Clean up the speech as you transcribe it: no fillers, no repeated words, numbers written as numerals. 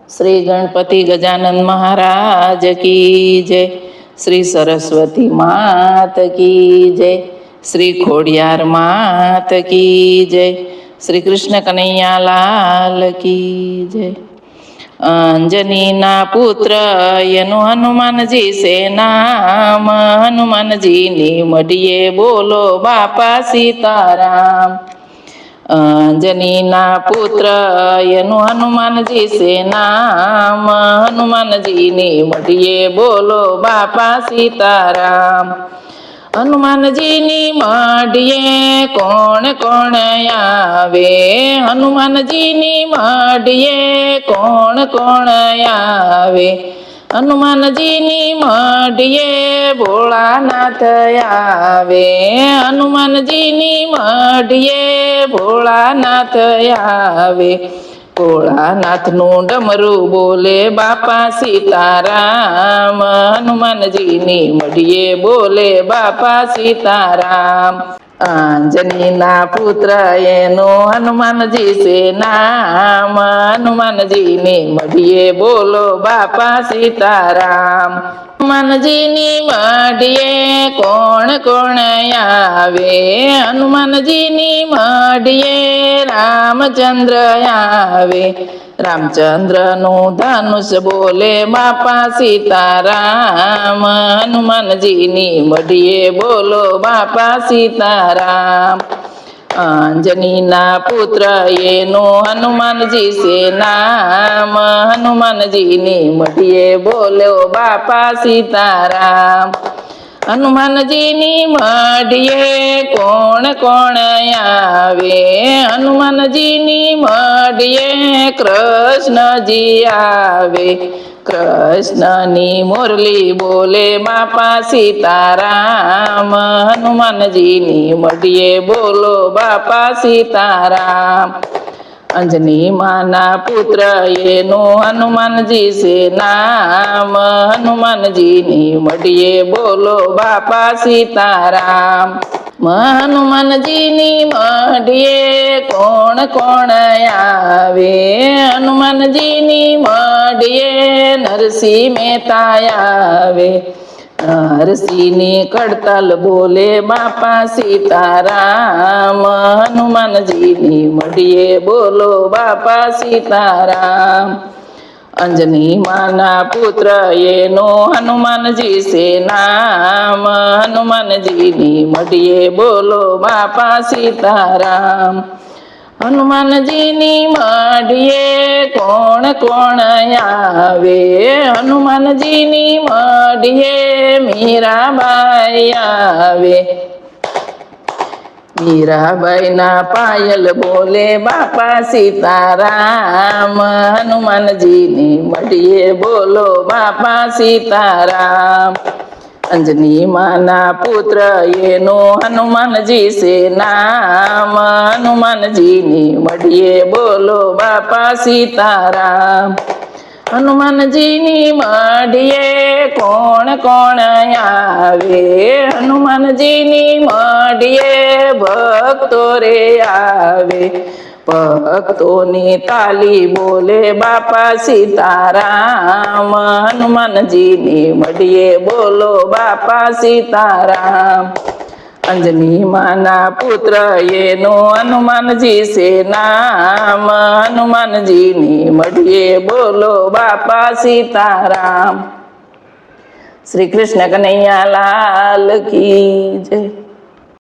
श्री गणपति गजानन महाराज की जय। श्री सरस्वती मात की जय। श्री खोडियार मात की जय। श्री कृष्ण कन्हैया लाल की जय। अंजनी ना पुत्र एनु हनुमानजी से नाम, हनुमानजी नी मढ़िए बोलो बापा सीताराम। अंजनी ना पुत्र एनु हनुमानजी से नाम, हनुमानजी नी मढ़िए बोलो बापा सीताराम। हनुमानजी नी मढ़िए कोण कोण आवे, हनुमानजी नी मढ़िए कोण कोण आवे। हनुमानजी नी मढ़िए भोळानाथ आवे, हनुमानजी नी मढ़िए भोळानाथ आवे। भोळानाथ नु डमरू बोले बापा सीताराम, हनुमानजी नी मढ़िए बोले बापा सीताराम। अंजनी ना पुत्र एनो हनुमानजी से नाम, हनुमानजी नी मढ़िए बोलो बापा सीताराम। हनुमानजी नी मढ़िए कोण कोण आवे, हनुमानजी नी मढ़िए रामचंद्र आवे। रामचंद्र नु धनुष बोले बापा सीताराम, हनुमानजी नी मढ़िए बोलो बापा सीताराम। अंजनी ना पुत्र एनो हनुमानजी से नाम, हनुमानजी नी मढ़िए बोलो बापा सीताराम। हनुमानजी नी मढ़िए कोण कोण आवे, हनुमानजी नी मढ़िए कृष्ण जी आवे। कृष्ण नी मुरली बोले बापा सीताराम, हनुमानजी नी मढ़िए बोलो बापा सीताराम। अंजनी माना पुत्र एनो हनुमानजी से नाम, हनुमानजी नी मढ़िए बोलो बापा सीताराम। हनुमानजी नी मढ़िए कोण कोण आवे, हनुमानजी नी मढ़िए नरसिंह मेहता आवे। नरसिंह नी कड़तल बोले बापा सीताराम, हनुमानजी नी मढ़िए बोलो बापा सीताराम। अंजनी माना पुत्र एनो हनुमानजी से नाम, हनुमानजी नी मढ़िए बोलो बापा सीताराम। हनुमानजी नी मढ़िए कोण कोण आवे, हनुमानजी नी मढ़िए मीराबाई आवे। मीराबाई ना पायल बोले बापा सीताराम, हनुमानजी नी मढ़िए बोलो बापा सीताराम। अंजनी माना पुत्र एनो हनुमानजी से नाम, हनुमानजी नी मढ़िए बोलो बापा सीताराम। हनुमानजी नी मढ़िए कोण कोण आवे, हनुमानजी नी मढ़िए भक्तो रे आवे। भक्तों नी ताली बोले बापा सीताराम, हनुमानजी नी मढ़िए बोलो बापा सीताराम। अंजनी माना पुत्र एनो हनुमानजी से नाम, हनुमानजी नी मढ़िए बोलो बापा सीताराम। श्री कृष्ण कन्हैया लाल की जय।